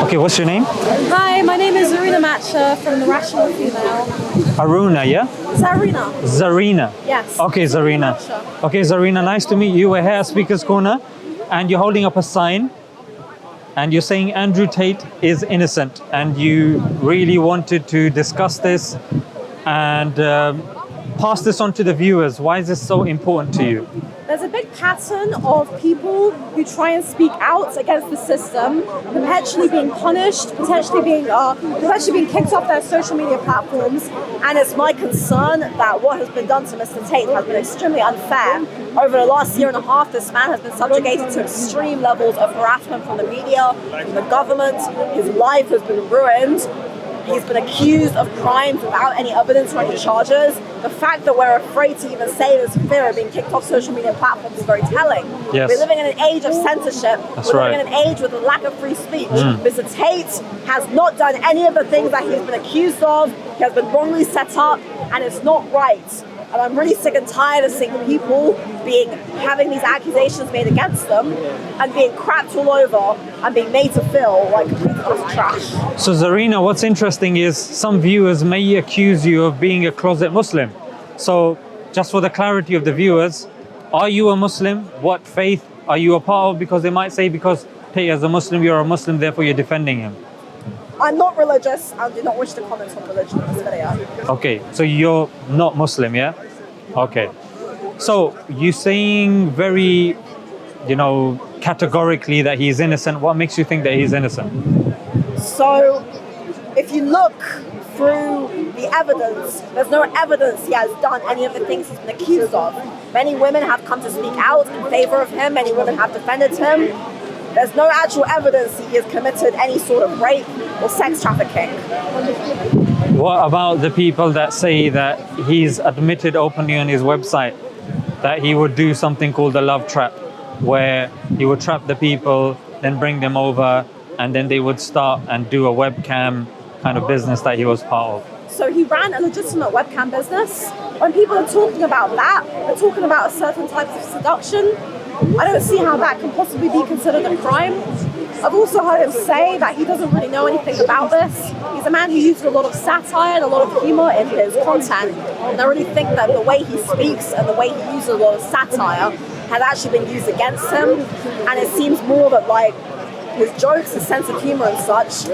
Okay, what's your name? Hi, my name is Aruna Matcha from The Rational Female. Aruna, yeah? Zarina. Zarina. Yes. Okay, Zarina. Matcha. Okay, Zarina, nice to meet you. We're here at Speaker's Corner, and you're holding up a sign, and you're saying Andrew Tate is innocent, and you really wanted to discuss this and pass this on to the viewers. Why is this so important to you? There's a big pattern of people who try and speak out against the system, perpetually being punished, potentially being kicked off their social media platforms. And it's my concern that what has been done to Mr. Tate has been extremely unfair. Over the last year and a half, this man has been subjugated to extreme levels of harassment from the media, from the government. His life has been ruined. He's been accused of crimes without any evidence or any charges. The fact that we're afraid to even say this fear of being kicked off social media platforms is very telling. Yes. We're living in an age of censorship. That's We're right. living in an age with a lack of free speech. Mr. Tate has not done any of the things that he's been accused of. He has been wrongly set up, and it's not right. And I'm really sick and tired of seeing people having these accusations made against them and being crapped all over and being made to feel like complete utter trash. So Zarina, what's interesting is some viewers may accuse you of being a closet Muslim. So just for the clarity of the viewers, are you a Muslim? What faith are you a part of? Because they might say because Tate is a Muslim, you're a Muslim, therefore you're defending him. I'm not religious and do not wish to comment on religion in this video. Okay, so you're not Muslim, yeah? Okay. So you're saying very, categorically that he's innocent. What makes you think that he's innocent? So if you look through the evidence, there's no evidence he has done any of the things he's been accused of. Many women have come to speak out in favor of him. Many women have defended him. There's no actual evidence he has committed any sort of rape or sex trafficking. What about the people that say that he's admitted openly on his website that he would do something called the love trap, where he would trap the people, then bring them over, and then they would start and do a webcam kind of business that he was part of? So he ran a legitimate webcam business. When people are talking about that, they're talking about a certain type of seduction. I don't see how that can possibly be considered a crime. I've also heard him say that he doesn't really know anything about this. He's a man who uses a lot of satire and a lot of humor in his content. And I really think that the way he speaks and the way he uses a lot of satire has actually been used against him. And it seems more that his jokes, his sense of humor and such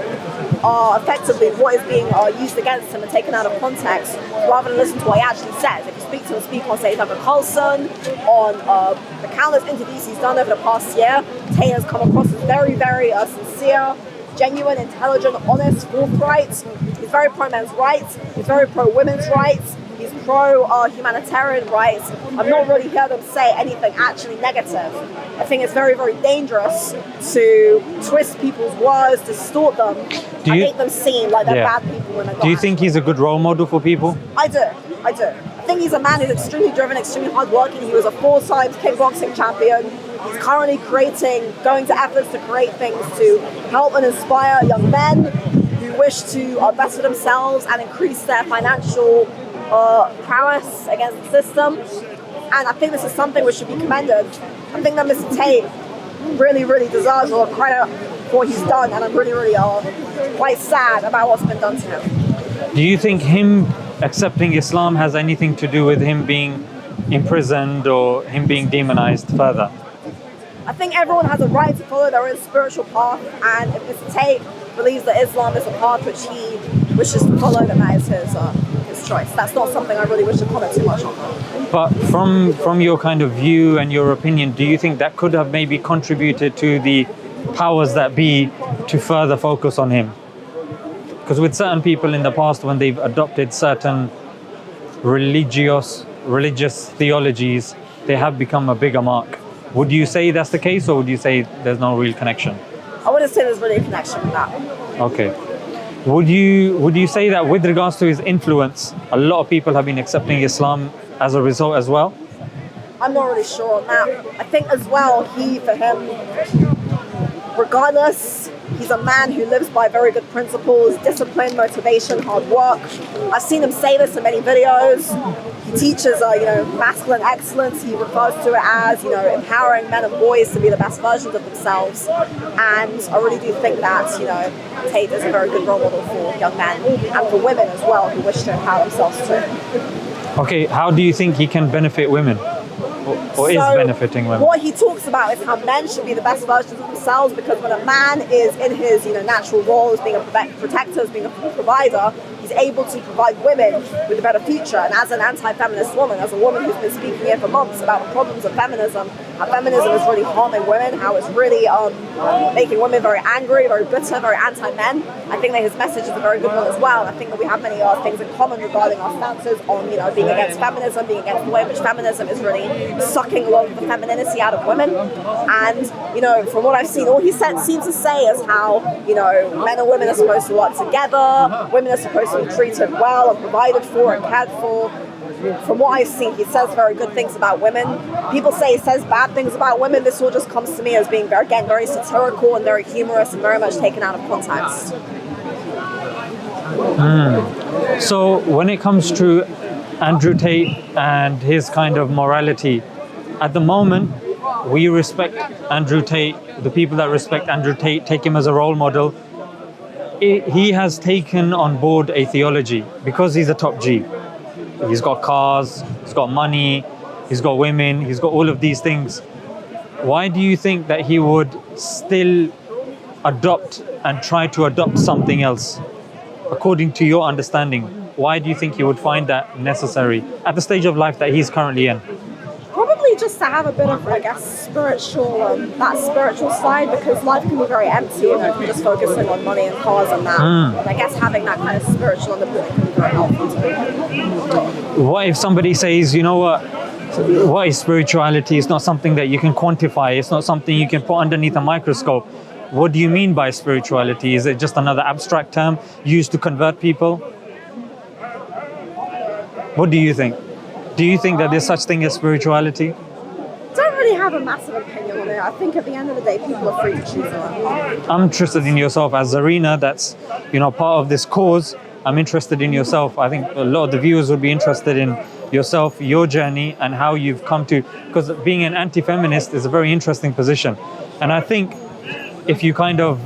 are effectively what is being used against him and taken out of context rather than listen to what he actually says. If you speak on, say, Tucker Carlson, on the countless interviews he's done over the past year, Tate has come across as very, very sincere, genuine, intelligent, honest, forthright. He's very pro-men's rights. He's very pro-women's rights. He's pro-humanitarian rights. I've not really heard him say anything actually negative. I think it's very, very dangerous to twist people's words, distort them, and make them seem like they're bad people when they're not. Do you think he's a good role model for people? I do. I think he's a man who's extremely driven, extremely hardworking. He was a 4-time kickboxing champion. He's currently going to efforts to create things to help and inspire young men who wish to better themselves and increase their financial prowess against the system. And I think this is something which should be commended. I think that Mr. Tate really, really deserves a lot of credit for what he's done, and I'm really, really quite sad about what's been done to him. Do you think him accepting Islam has anything to do with him being imprisoned or him being demonized further? I think everyone has a right to follow their own spiritual path, and if Mr. Tate believes that Islam is a path which he wishes to follow, then that is his choice. That's not something I really wish to comment too much on. But from your kind of view and your opinion, do you think that could have maybe contributed to the powers that be to further focus on him? Because with certain people in the past, when they've adopted certain religious theologies, they have become a bigger mark. Would you say that's the case, or would you say there's no real connection? I wouldn't say there's really a connection with that. Okay. Would you say that with regards to his influence, a lot of people have been accepting Islam as a result as well? I'm not really sure on that. I think as well, for him, regardless He's a man who lives by very good principles, discipline, motivation, hard work. I've seen him say this in many videos. He teaches, masculine excellence. He refers to it as, empowering men and boys to be the best versions of themselves. And I really do think that, Tate is a very good role model for young men and for women as well who wish to empower themselves too. Okay, how do you think he can benefit women? Or is benefiting women? What he talks about is how men should be the best versions of themselves, because when a man is in his natural role as being a protector, as being a provider, he's able to provide women with a better future. And as an anti-feminist woman, as a woman who's been speaking here for months about the problems of feminism, how feminism is really harming women, how it's really making women very angry, very bitter, very anti-men, I think that his message is a very good one as well. I think that we have many things in common regarding our stances on being against feminism, being against the way in which feminism is really sucking a lot of the femininity out of women. And from what I've seen, all he seems to say is how men and women are supposed to work together, women are supposed to be treated well and provided for and cared for. From what I've seen, he says very good things about women. People say he says bad things about women. This all just comes to me as being very satirical and very humorous and very much taken out of context. So when it comes to Andrew Tate and his kind of morality, at the moment, we respect Andrew Tate. The people that respect Andrew Tate take him as a role model. He has taken on board a theology because he's a top G. He's got cars, he's got money, he's got women, he's got all of these things. Why do you think that he would still adopt and try to adopt something else? According to your understanding, why do you think he would find that necessary at the stage of life that he's currently in? Probably just to have a bit of, spiritual, that spiritual side, because life can be very empty, if you're just focusing on money and cars and that. And I guess having that kind of spiritual underpinning can be very helpful too. What if somebody says, what is spirituality? It's not something that you can quantify. It's not something you can put underneath a microscope. What do you mean by spirituality? Is it just another abstract term used to convert people? What do you think? Do you think that there's such thing as spirituality? Don't really have a massive opinion on it. I think at the end of the day, people are free to choose their own path. I'm interested in yourself as Zarina. That's part of this cause. I'm interested in yourself. I think a lot of the viewers would be interested in yourself, your journey, and how you've come to. Because being an anti-feminist is a very interesting position, and I think if you kind of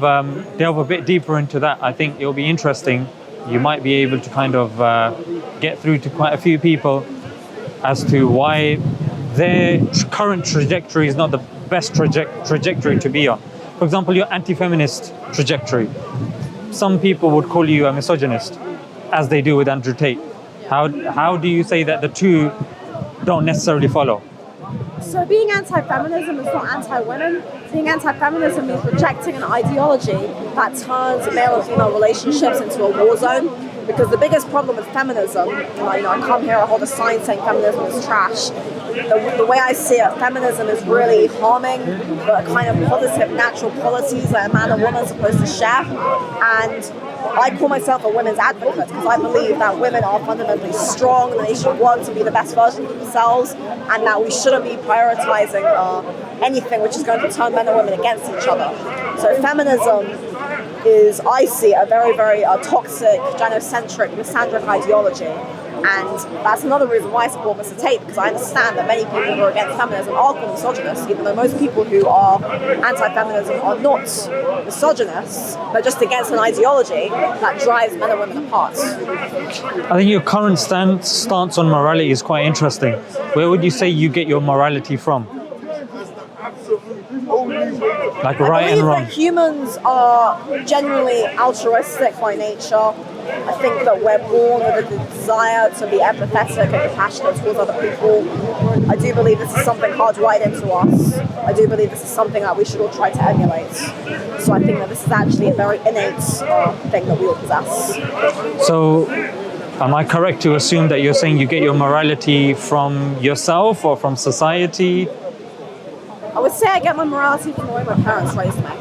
delve a bit deeper into that, I think it'll be interesting. You might be able to kind of get through to quite a few people as to why their current trajectory is not the best trajectory to be on. For example, your anti-feminist trajectory. Some people would call you a misogynist, as they do with Andrew Tate. How do you say that the two don't necessarily follow? So being anti-feminism is not anti-women. Being anti-feminism means rejecting an ideology that turns male and female relationships into a war zone. Because the biggest problem with feminism, I come here, I hold a sign saying feminism is trash. The way I see it, feminism is really harming the kind of positive natural qualities that a man and woman are supposed to share. And I call myself a women's advocate because I believe that women are fundamentally strong and they should want to be the best version of themselves, and that we shouldn't be prioritizing anything which is going to turn men and women against each other. So feminism is, I see, a very, very toxic, gynocentric, misandric ideology. And that's another reason why I support Mr. Tate, because I understand that many people who are against feminism are called misogynists, even though most people who are anti-feminism are not misogynists, but just against an ideology that drives men and women apart. I think your current stance on morality is quite interesting. Where would you say you get your morality from? Like right and wrong. I believe that humans are generally altruistic by nature. I think that we're born with a desire to be empathetic and compassionate towards other people. I do believe this is something hardwired into us. I do believe this is something that we should all try to emulate. So I think that this is actually a very innate thing that we all possess. So am I correct to assume that you're saying you get your morality from yourself or from society? I would say I get my morality from the way my parents raised me.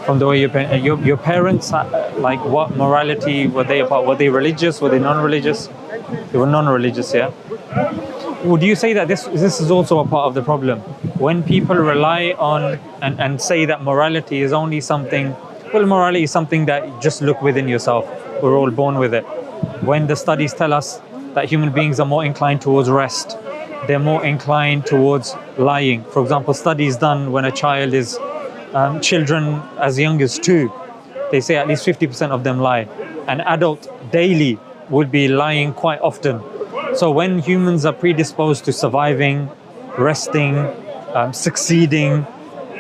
From the way your parents, like what morality were they about? Were they religious? Were they non-religious? They were non-religious, yeah? Would you say that this is also a part of the problem? When people rely on and say that morality is only something Well, morality is something that you just look within yourself. We're all born with it. When the studies tell us that human beings are more inclined towards rest, they're more inclined towards lying. For example, studies done when a child is children as young as 2, they say at least 50% of them lie. An adult daily would be lying quite often. So when humans are predisposed to surviving, resting, succeeding,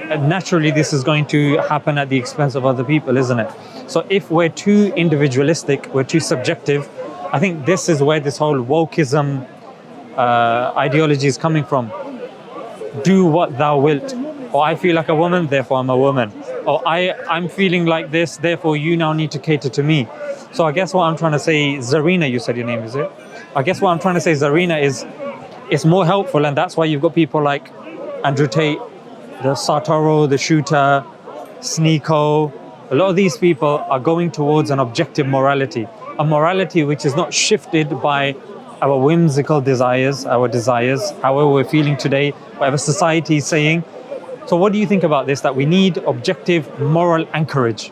naturally this is going to happen at the expense of other people, isn't it? So if we're too individualistic, we're too subjective, I think this is where this whole wokeism ideology is coming from. Do what thou wilt. Or I feel like a woman, therefore I'm a woman. Or I'm feeling like this, therefore you now need to cater to me. So I guess what I'm trying to say, Zarina, you said your name, is it? I guess what I'm trying to say, Zarina, is it's more helpful, and that's why you've got people like Andrew Tate, the Satire, the shooter, Sneeko. A lot of these people are going towards an objective morality, a morality which is not shifted by our whimsical desires, however we're feeling today, whatever society is saying. So what do you think about this, that we need objective moral anchorage?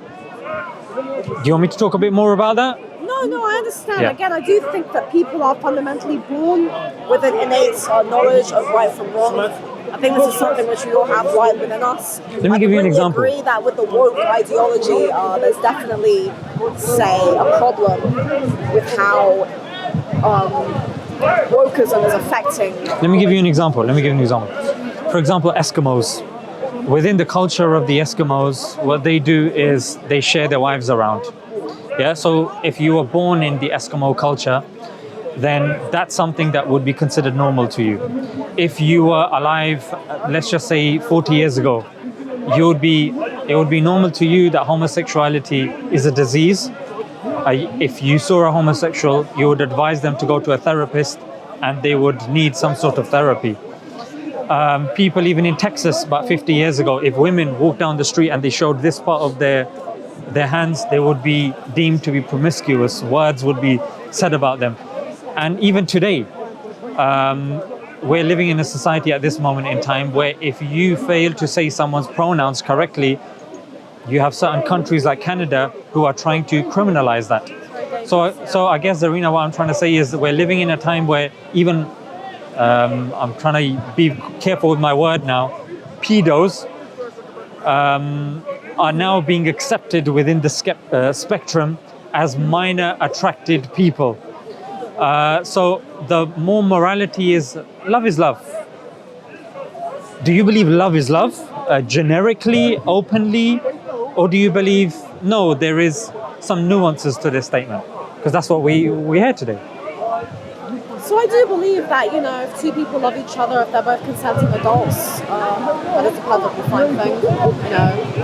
Do you want me to talk a bit more about that? No, I understand. Yeah. Again, I do think that people are fundamentally born with an innate knowledge of right from wrong. I think this is something which we all have right within us. Let me give you an example. I agree that with the woke ideology, there's definitely, say, a problem with how wokeism is affecting. Let me give you an example. For example, Eskimos. Within the culture of the Eskimos, what they do is they share their wives around. Yeah, so if you were born in the Eskimo culture, then that's something that would be considered normal to you. If you were alive, let's just say 40 years ago, it would be normal to you that homosexuality is a disease. If you saw a homosexual, you would advise them to go to a therapist, and they would need some sort of therapy. People even in Texas about 50 years ago, if women walked down the street and they showed this part of their hands, they would be deemed to be promiscuous. Words would be said about them. And even today, we're living in a society at this moment in time where if you fail to say someone's pronouns correctly, you have certain countries like Canada who are trying to criminalize that. So I guess, Zarina, what I'm trying to say is that we're living in a time where even, I'm trying to be careful with my word now, pedos are now being accepted within the spectrum as minor attracted people. So the more morality is love. Do you believe love is love, generically, openly, or do you believe, no, there is some nuances to this statement? Because that's what we hear today. So I do believe that, if two people love each other, if they're both consenting adults, that is a perfectly fine thing.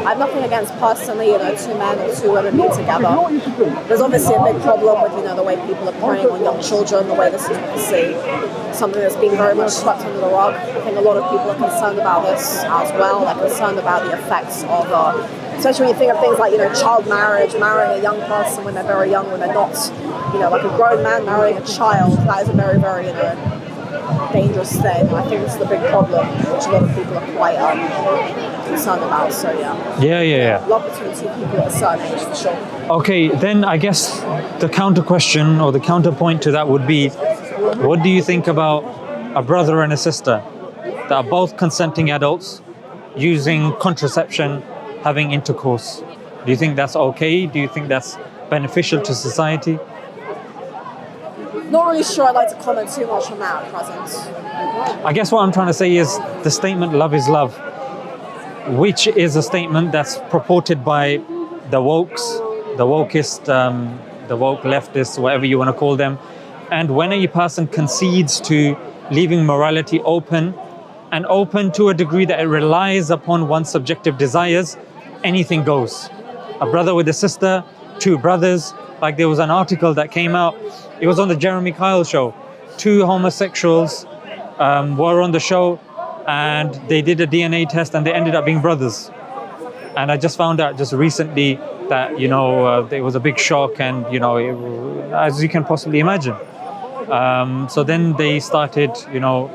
I have nothing against personally, 2 men or 2 women being together. There's obviously a big problem with, the way people are preying on young children, the way this is obviously something that's been very much swept under the rug. I think a lot of people are concerned about this as well. They're concerned about the effects of especially when you think of things like, child marriage, marrying a young person when they're very young, when they're not, like a grown man marrying a child. That is a very, very, dangerous thing. I think this is the big problem, which a lot of people are quite concerned about. So Yeah. Love between 2 people at a certain age, for sure. Okay, then I guess the counter question or the counterpoint to that would be, what do you think about a brother and a sister that are both consenting adults using contraception, having intercourse? Do you think that's okay? Do you think that's beneficial to society? Not really sure I'd like to comment too much on that at present. I guess what I'm trying to say is the statement love is love, which is a statement that's purported by the wokes, the wokist, the woke leftists, whatever you want to call them. And when a person concedes to leaving morality open, and open to a degree that it relies upon one's subjective desires, anything goes. A brother with a sister, 2 brothers, like there was an article that came out, it was on the Jeremy Kyle show. 2 homosexuals were on the show and they did a DNA test and they ended up being brothers. And I just found out just recently that, there was a big shock and, as you can possibly imagine. So then they started,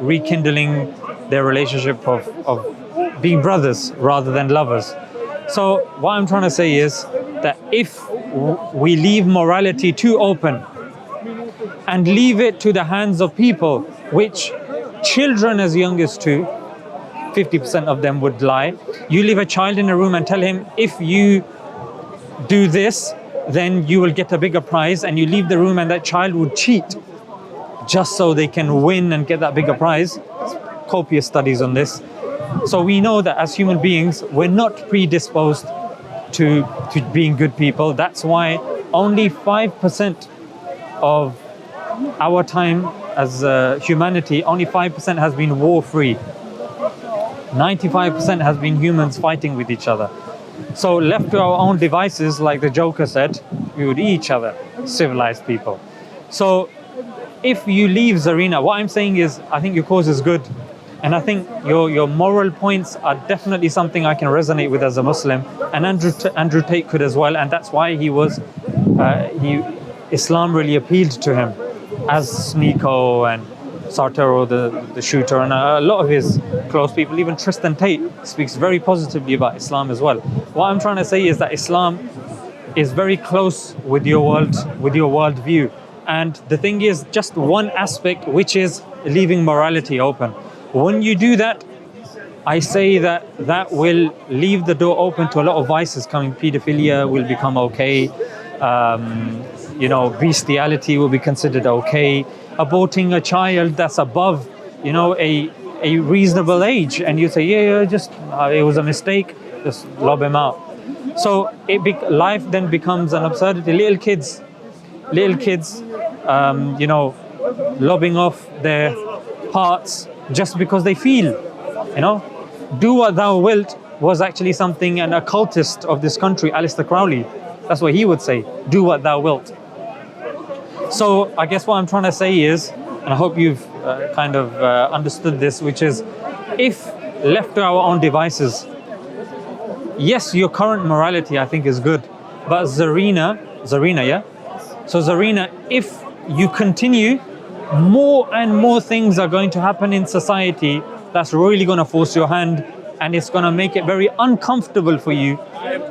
rekindling their relationship of being brothers rather than lovers. So what I'm trying to say is that if we leave morality too open and leave it to the hands of people, which children as young as 2, 50% of them would lie. You leave a child in a room and tell him, if you do this, then you will get a bigger prize, and you leave the room and that child would cheat just so they can win and get that bigger prize. Copious studies on this. So we know that as human beings, we're not predisposed to being good people. That's why only 5% of our time as humanity, only 5% has been war-free. 95% has been humans fighting with each other. So left to our own devices, like the Joker said, we would eat each other, civilized people. So if you leave Zarina, what I'm saying is, I think your cause is good. And I think your moral points are definitely something I can resonate with as a Muslim. And Andrew Tate could as well. And that's why Islam really appealed to him, as Nico and Satire, the shooter, and a lot of his close people. Even Tristan Tate speaks very positively about Islam as well. What I'm trying to say is that Islam is very close with your worldview. And the thing is, just one aspect, which is leaving morality open. When you do that, I say that will leave the door open to a lot of vices coming. Pedophilia will become okay. Bestiality will be considered okay. Aborting a child that's above, a reasonable age, and you say, it was a mistake, just lob him out. So life then becomes an absurdity. Little kids, lobbing off their hearts just because they feel, do what thou wilt was actually something an occultist of this country, Aleister Crowley, that's what he would say, do what thou wilt. So I guess what I'm trying to say is, and I hope you've understood this, which is, if left to our own devices, yes, your current morality I think is good, but Zarina, yeah? So Zarina, if you continue, more and more things are going to happen in society that's really going to force your hand, and it's going to make it very uncomfortable for you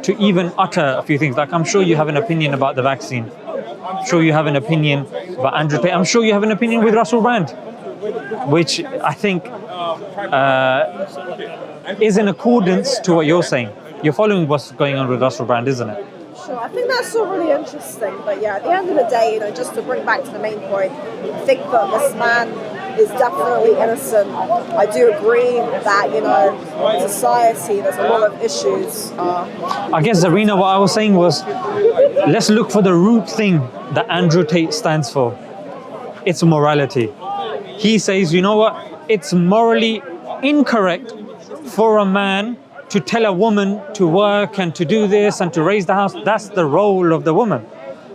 to even utter a few things. Like, I'm sure you have an opinion about the vaccine. I'm sure you have an opinion about Andrew Tate. I'm sure you have an opinion with Russell Brand, which I think is in accordance to what you're saying. You're following what's going on with Russell Brand, isn't it? Sure, I think that's all really interesting. But yeah, at the end of the day, just to bring back to the main point, I think that this man is definitely innocent. I do agree that, in society, there's a lot of issues. I guess, Zarina, what I was saying was, let's look for the root thing that Andrew Tate stands for. It's morality. He says, you know what? It's morally incorrect for a man to tell a woman to work and to do this and to raise the house. That's the role of the woman.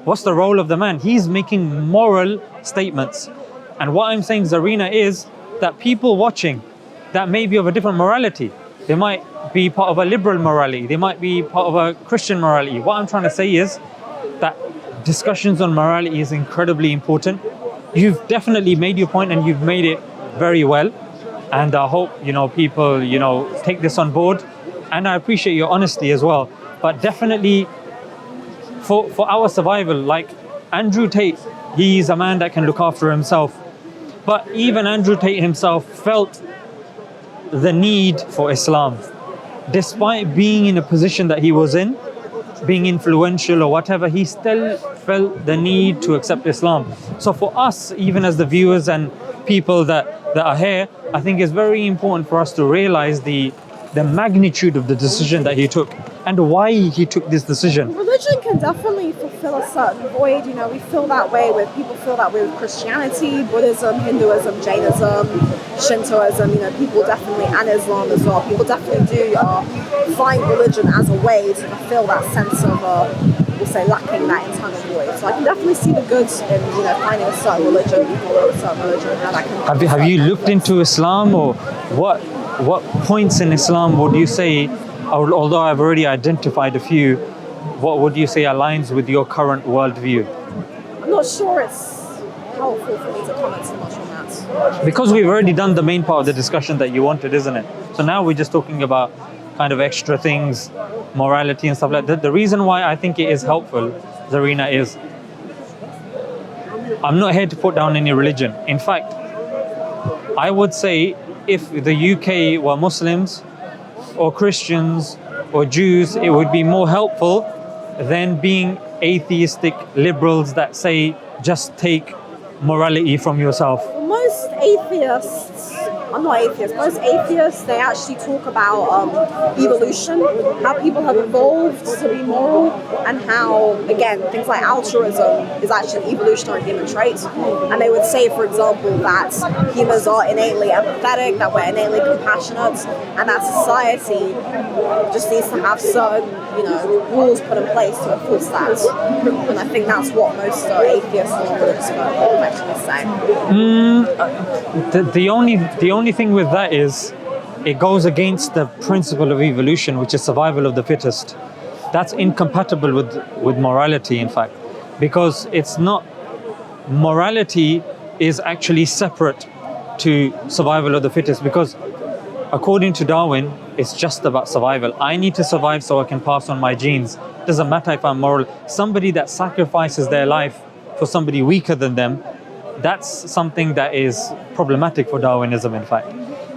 What's the role of the man? He's making moral statements. And what I'm saying, Zarina, is that people watching that may be of a different morality. They might be part of a liberal morality. They might be part of a Christian morality. What I'm trying to say is that discussions on morality is incredibly important. You've definitely made your point, and you've made it very well. And I hope, people, take this on board. And I appreciate your honesty as well. But definitely for our survival, like Andrew Tate, he's a man that can look after himself. But even Andrew Tate himself felt the need for Islam. Despite being in a position that he was in, being influential or whatever, he still felt the need to accept Islam. So for us, even as the viewers and people that are here, I think it's very important for us to realize the magnitude of the decision that he took and why he took this decision. Religion can definitely fulfill a certain void. We feel that way with people feel that way with Christianity, Buddhism, Hinduism, Jainism, Shintoism. People definitely, and Islam as well. People definitely do find religion as a way to fulfill that sense of, we'll say, lacking that internal void. So I can definitely see the goods in finding a certain religion, follow a certain religion, and how that can. Have you looked into Islam, or what points in Islam would you say, although I've already identified a few, what would you say aligns with your current worldview? I'm not sure it's helpful for me to comment so much on that. Because we've already done the main part of the discussion that you wanted, isn't it? So now we're just talking about kind of extra things morality and stuff like that. The reason why I think it is helpful, Zarina, is I'm not here to put down any religion. In fact, I would say if the UK were Muslims or Christians or Jews, it would be more helpful than being atheistic liberals that say just take morality from yourself. Most atheists, I'm not atheist, most atheists, they actually talk about evolution, how people have evolved to be moral, and how, again, things like altruism is actually an evolutionary human trait. And they would say, for example, that humans are innately empathetic, that we're innately compassionate, and that society just needs to have certain, rules put in place to enforce that. And I think that's what most atheists and religious people actually say. The only thing with that is it goes against the principle of evolution, which is survival of the fittest. That's incompatible with morality, in fact, because it's not, morality is actually separate to survival of the fittest, because according to Darwin, it's just about survival. I need to survive so I can pass on my genes. Doesn't matter if I'm moral. Somebody that sacrifices their life for somebody weaker than them, that's something that is problematic for Darwinism, in fact.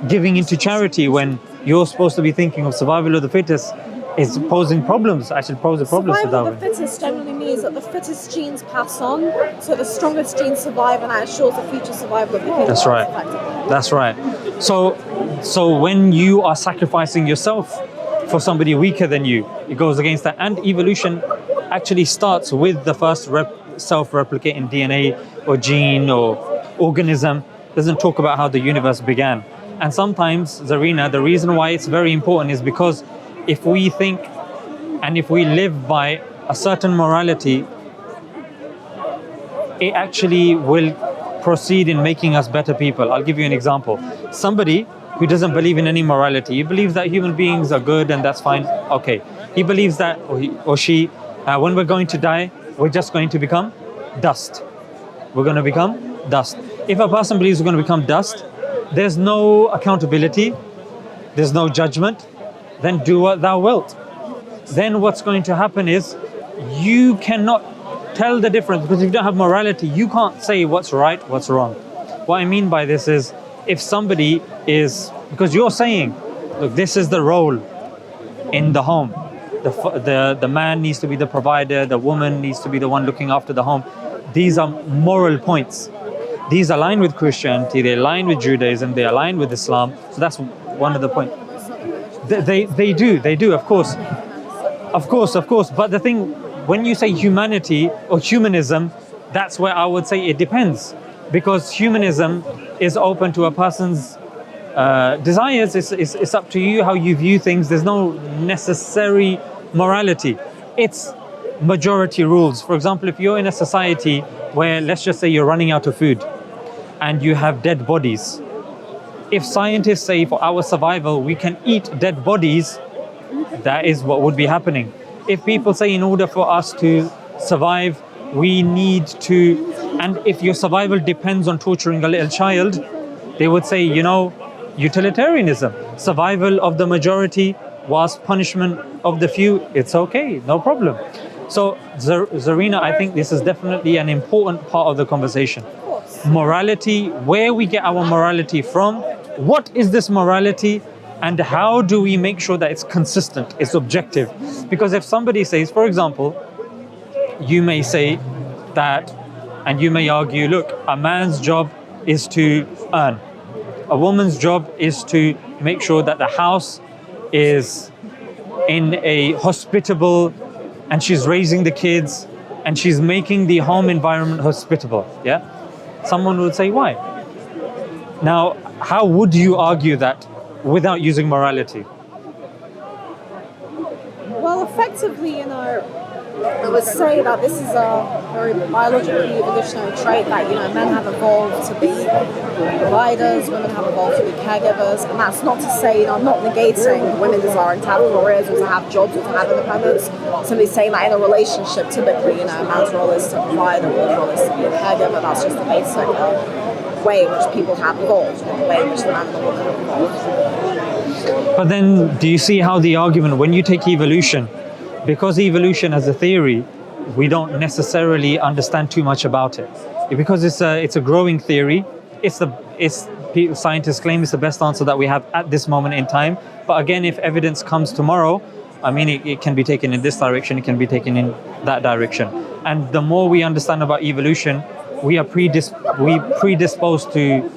Giving into charity when you're supposed to be thinking of survival of the fittest is posing problems, actually poses problems for Darwin. Survival of the fittest generally means that the fittest genes pass on, so the strongest genes survive, and that ensures the future survival of the fittest. That's right. That's right. So when you are sacrificing yourself for somebody weaker than you, it goes against that. And evolution actually starts with the first self-replicating DNA or gene or organism. Doesn't talk about how the universe began. And sometimes, Zarina, the reason why it's very important is because if we think and if we live by a certain morality, it actually will proceed in making us better people. I'll give you an example. Somebody who doesn't believe in any morality, he believes that human beings are good and that's fine. Okay. He believes that, or she, when we're going to die, we're just going to become dust. We're going to become dust. If a person believes we're going to become dust, there's no accountability, there's no judgment, then do what thou wilt. Then what's going to happen is you cannot tell the difference, because if you don't have morality, you can't say what's right, what's wrong. What I mean by this is, if somebody is, because you're saying, look, this is the role in the home. The man needs to be the provider, the woman needs to be the one looking after the home. These are moral points. These align with Christianity, they align with Judaism, they align with Islam. So that's one of the points. They do, of course. But the thing, when you say humanity or humanism, that's where I would say it depends. Because humanism is open to a person's desires. It's up to you how you view things. There's no necessary morality. It's majority rules. For example, if you're in a society where, let's just say you're running out of food and you have dead bodies, if scientists say for our survival we can eat dead bodies, that is what would be happening. If people say in order for us to survive we need to, and if your survival depends on torturing a little child, they would say, utilitarianism, survival of the majority whilst punishment of the few, it's okay, no problem. So Zarina, I think this is definitely an important part of the conversation. Morality, where we get our morality from, what is this morality, and how do we make sure that it's consistent, it's objective? Because if somebody says, for example, you may say that, and you may argue, look, a man's job is to earn. A woman's job is to make sure that the house is in a hospitable, and she's raising the kids, and she's making the home environment hospitable, yeah? Someone would say, why? Now, how would you argue that without using morality? Well, effectively, I would say that this is a very biologically evolutionary trait that, men have evolved to be providers, women have evolved to be caregivers, and that's not to say, I'm not negating women's desire to have careers or to have jobs or to have independence. Somebody saying that in a relationship, typically, a man's role is to provide, a woman's role is to be a caregiver. That's just the basic way in which people have evolved, and the way in which the man and the woman have evolved. But then do you see how the argument, when you take evolution, because evolution as a theory, we don't necessarily understand too much about it. Because it's a growing theory, scientists claim it's the best answer that we have at this moment in time. But again, if evidence comes tomorrow, I mean, it can be taken in this direction, it can be taken in that direction. And the more we understand about evolution, we are predisposed to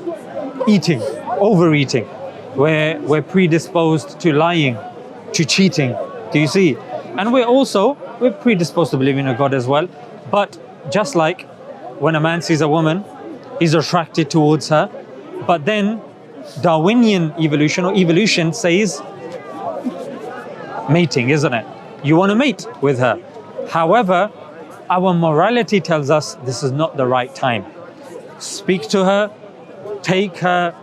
eating, overeating. We're predisposed to lying, to cheating. Do you see? And we're predisposed to believing in a God as well. But just like when a man sees a woman, he's attracted towards her. But then Darwinian evolution or evolution says mating, isn't it? You want to mate with her. However, our morality tells us this is not the right time. Speak to her, take her,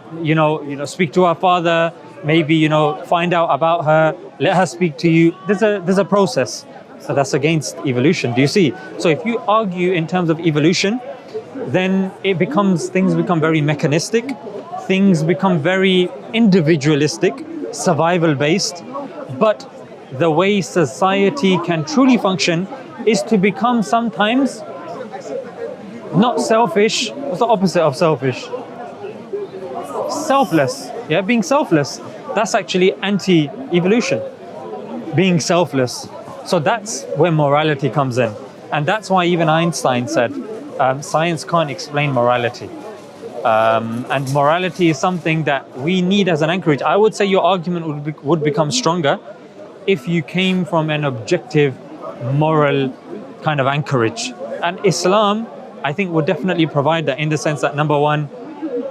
speak to her father, maybe, find out about her, let her speak to you. There's a process. So that's against evolution. Do you see? So if you argue in terms of evolution, then things become very mechanistic, things become very individualistic, survival based. But the way society can truly function is to become sometimes not selfish. What's the opposite of selfish? Selfless. Yeah, being selfless. That's actually anti-evolution. Being selfless. So that's where morality comes in. And that's why even Einstein said, science can't explain morality. And morality is something that we need as an anchorage. I would say your argument would become stronger if you came from an objective, moral kind of anchorage. And Islam, I think, would definitely provide that, in the sense that, number one,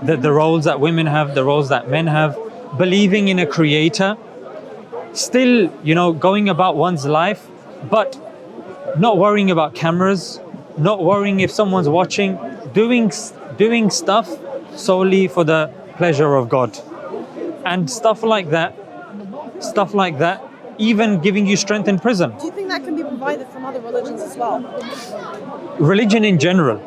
the roles that women have, the roles that men have, believing in a creator, still, going about one's life, but not worrying about cameras, not worrying if someone's watching, doing stuff solely for the pleasure of God. And stuff like that, even giving you strength in prison. Do you think that can be provided from other religions as well? Religion in general.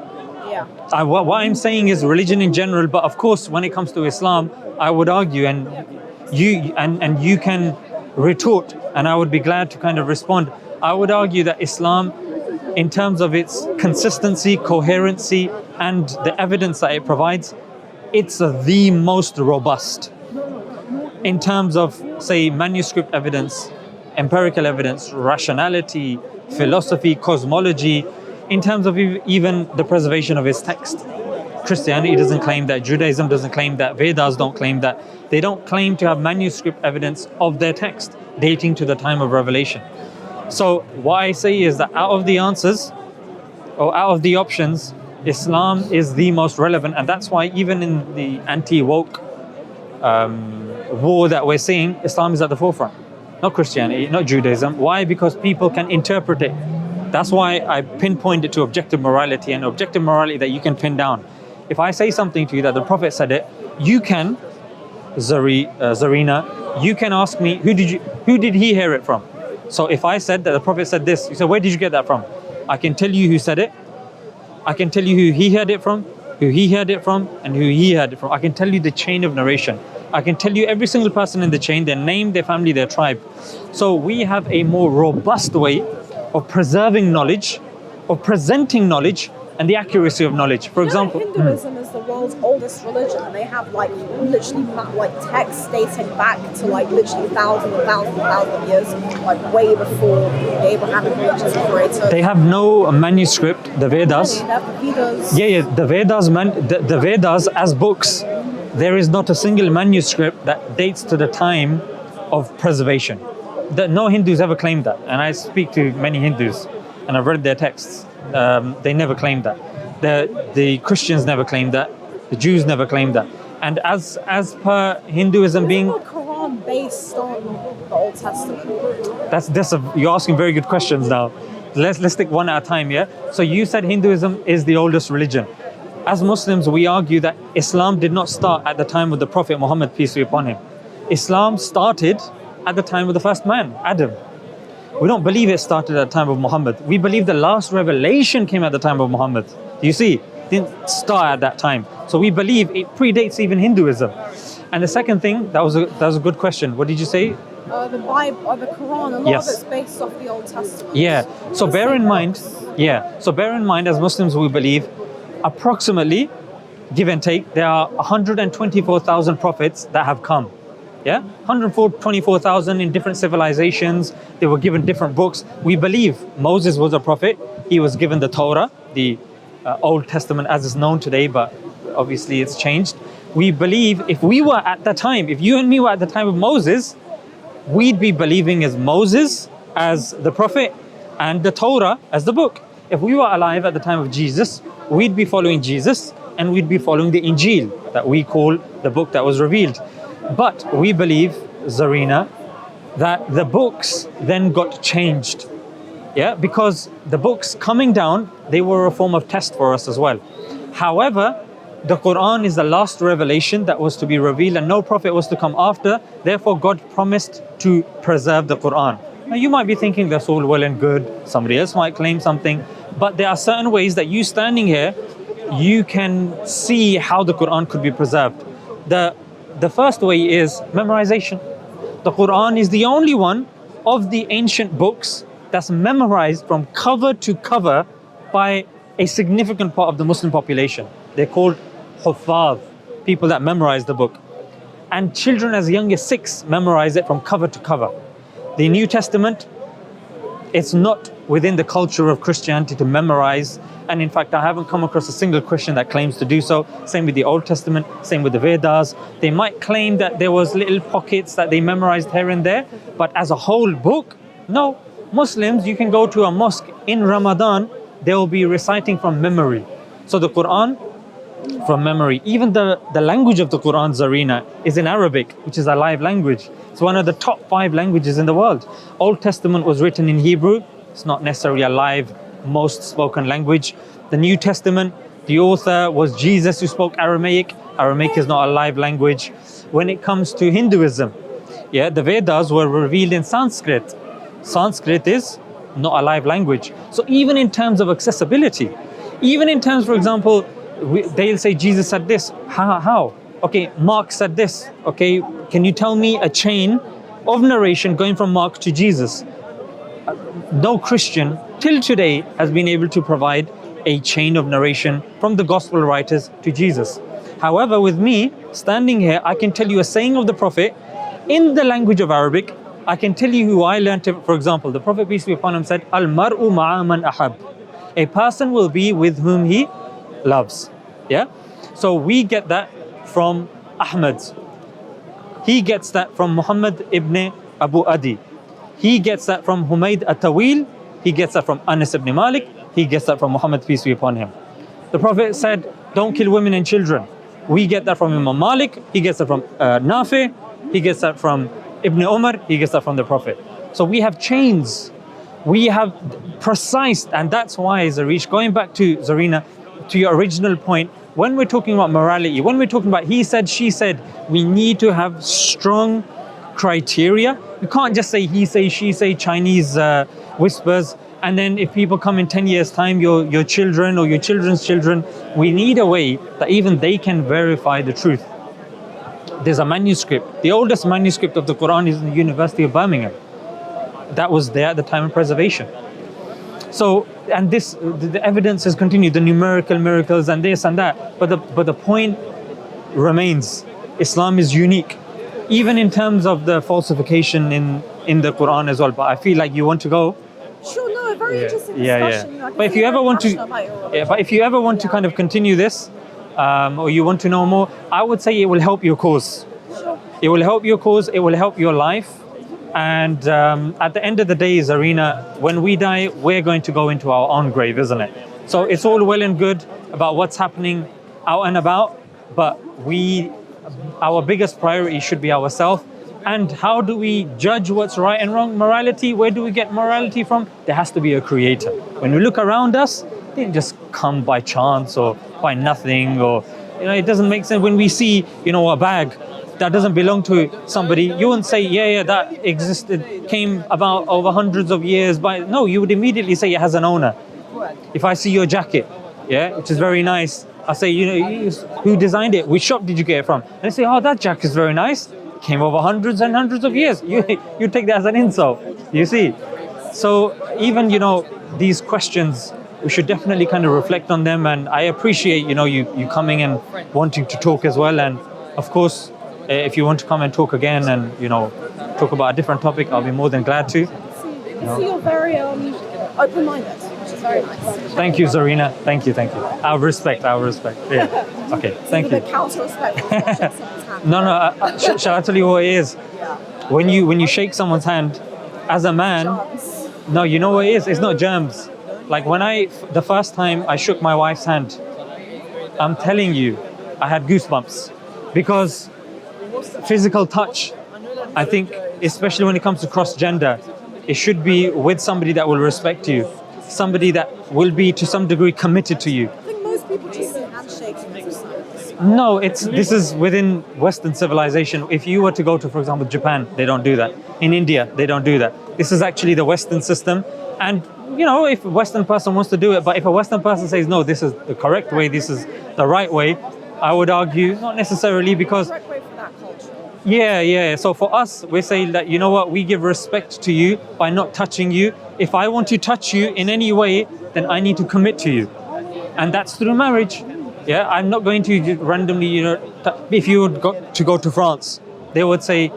Yeah. What I'm saying is religion in general, but of course, when it comes to Islam, I would argue, and you can retort, and I would be glad to kind of respond. I would argue that Islam, in terms of its consistency, coherency, and the evidence that it provides, it's the most robust. In terms of, say, manuscript evidence, empirical evidence, rationality, philosophy, cosmology, in terms of even the preservation of its text. Christianity doesn't claim that, Judaism doesn't claim that, Vedas don't claim that. They don't claim to have manuscript evidence of their text dating to the time of revelation. So what I say is that out of the answers, or out of the options, Islam is the most relevant, and that's why even in the anti-woke war that we're seeing, Islam is at the forefront. Not Christianity, not Judaism. Why? Because people can interpret it. That's why I pinpointed to objective morality, and objective morality that you can pin down. If I say something to you that the Prophet said it, you can, Zarina, you can ask me, who did he hear it from? So if I said that the Prophet said this, you say, where did you get that from? I can tell you who said it. I can tell you who he heard it from, who he heard it from, and who he heard it from. I can tell you the chain of narration. I can tell you every single person in the chain, their name, their family, their tribe. So we have a more robust way of preserving knowledge, of presenting knowledge, and the accuracy of knowledge. For example, Hinduism is the world's oldest religion, and they have literally texts dating back to literally thousands of years, way before the Abrahamic religions were created. They have no manuscript, the Vedas. They have the Vedas. Yeah, the Vedas, the Vedas as books, there is not a single manuscript that dates to the time of preservation. No Hindus ever claimed that, and I speak to many Hindus, and I've read their texts. They never claimed that. The Christians never claimed that. The Jews never claimed that. And as per Hinduism being, the Quran based on the Old Testament? You're asking very good questions now. Let's take one at a time, yeah? So you said Hinduism is the oldest religion. As Muslims, we argue that Islam did not start at the time of the Prophet Muhammad, peace be upon him. Islam started at the time of the first man, Adam. We don't believe it started at the time of Muhammad. We believe the last revelation came at the time of Muhammad. You see, it didn't start at that time. So we believe it predates even Hinduism. And the second thing, that was a good question. What did you say? The Bible or the Quran, a lot of it's based off the Old Testament. Yeah. So bear in mind, as Muslims, we believe approximately, give and take, there are 124,000 prophets that have come. Yeah, 124,000 in different civilizations. They were given different books. We believe Moses was a prophet. He was given the Torah, the Old Testament as is known today, but obviously it's changed. We believe if we were at the time, if you and me were at the time of Moses, we'd be believing as Moses as the prophet and the Torah as the book. If we were alive at the time of Jesus, we'd be following Jesus and we'd be following the Injil that we call the book that was revealed. But we believe, Zarina, that the books then got changed. Yeah, because the books coming down, they were a form of test for us as well. However, the Quran is the last revelation that was to be revealed and no prophet was to come after. Therefore, God promised to preserve the Quran. Now, you might be thinking that's all well and good. Somebody else might claim something. But there are certain ways that you standing here, you can see how the Quran could be preserved. The first way is memorization. The Quran is the only one of the ancient books that's memorized from cover to cover by a significant part of the Muslim population. They're called Huffaz, people that memorize the book. And children as young as 6 memorize it from cover to cover. The New Testament, it's not within the culture of Christianity to memorize. And in fact, I haven't come across a single Christian that claims to do so. Same with the Old Testament, same with the Vedas. They might claim that there was little pockets that they memorized here and there, but as a whole book, no. Muslims, you can go to a mosque in Ramadan, they will be reciting from memory. So the Quran, from memory. Even the language of the Quran, Zarina, is in Arabic, which is a live language. It's one of the top 5 languages in the world. Old Testament was written in Hebrew. It's not necessarily a live, most spoken language. The New Testament, the author was Jesus who spoke Aramaic. Aramaic is not a live language. When it comes to Hinduism, the Vedas were revealed in Sanskrit. Sanskrit is not a live language. So even in terms of accessibility, even in terms, for example, they'll say Jesus said this. How? Okay, Mark said this. Okay, can you tell me a chain of narration going from Mark to Jesus? No Christian till today has been able to provide a chain of narration from the gospel writers to Jesus. However, with me standing here, I can tell you a saying of the Prophet in the language of Arabic. I can tell you who I learned it. For example, the Prophet, peace be upon him, said, Al-mar'u ma'a man ahab. A person will be with whom he loves. Yeah? So we get that from Ahmad. He gets that from Muhammad ibn Abu Adi. He gets that from Humayd at-Tawil. He gets that from Anas ibn Malik. He gets that from Muhammad, peace be upon him. The Prophet said, don't kill women and children. We get that from Imam Malik. He gets that from Nafi. He gets that from Ibn Umar. He gets that from the Prophet. So we have chains. We have precise, and that's why, Zarish, going back to Zarina, to your original point, when we're talking about morality, when we're talking about he said, she said, we need to have strong criteria. You can't just say he say, she say, Chinese whispers, and then if people come in 10 years time, your children or your children's children, we need a way that even they can verify the truth. There's a manuscript. The oldest manuscript of the Quran is in the University of Birmingham. That was there at the time of preservation. So, and this, the evidence has continued, the numerical miracles and this and that. But the point remains, Islam is unique, even in terms of the falsification in the Quran as well. But I feel like you want to go. Sure, no, a very interesting discussion. Yeah. You know, But if you ever want to, kind of continue this, or you want to know more, I would say it will help your cause. Sure. It will help your cause. It will help your life. And at the end of the day, Zarina, when we die, we're going to go into our own grave, isn't it? So it's all well and good about what's happening out and about, but our biggest priority should be ourselves. And how do we judge what's right and wrong? Morality, where do we get morality from? There has to be a creator. When we look around us, it didn't just come by chance or by nothing, or it doesn't make sense. When we see, a bag that doesn't belong to somebody, you wouldn't say, that existed, came about over hundreds of years. No, you would immediately say it has an owner. If I see your jacket, which is very nice, I say, who designed it? Which shop did you get it from? And they say, oh, that jacket is very nice. Came over hundreds and hundreds of years. You take that as an insult, you see. So even, these questions, we should definitely kind of reflect on them. And I appreciate, you coming and wanting to talk as well. And of course, if you want to come and talk again and, talk about a different topic, I'll be more than glad to. So you're very open-minded, which is very nice. Thank you, Zarina. Thank you. Our respect. Yeah. Okay, thank you. A bit counter-respectful to shake someone's hand. No. Shall I tell you what it is? Yeah. When you shake someone's hand, as a man, Germs. no, you know what it is? It's not germs. Like the first time I shook my wife's hand, I'm telling you, I had goosebumps because physical touch, I think, especially when it comes to cross-gender, it should be with somebody that will respect you, somebody that will be to some degree committed to you. I think most people just see handshaking as a sign. No, this is within Western civilization. If you were to go to, for example, Japan, they don't do that. In India, they don't do that. This is actually the Western system. And, if a Western person wants to do it, but if a Western person says, no, this is the correct way, this is the right way, I would argue not necessarily because... Correct way for that culture. Yeah. So for us, we're saying that, we give respect to you by not touching you. If I want to touch you in any way, then I need to commit to you. And that's through marriage. Yeah, I'm not going to just randomly, if you would go to France, they would say,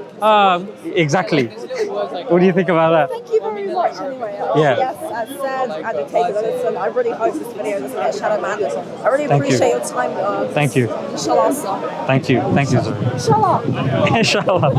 exactly. What do you think about that? Thank you very much anyway. Yeah. Yes, as said, and Tate, listen, I really hope this video doesn't get shadow banned. I really Thank you. appreciate your time. Thank you. Inshallah. Thank you, Zoe. Inshallah. Inshallah.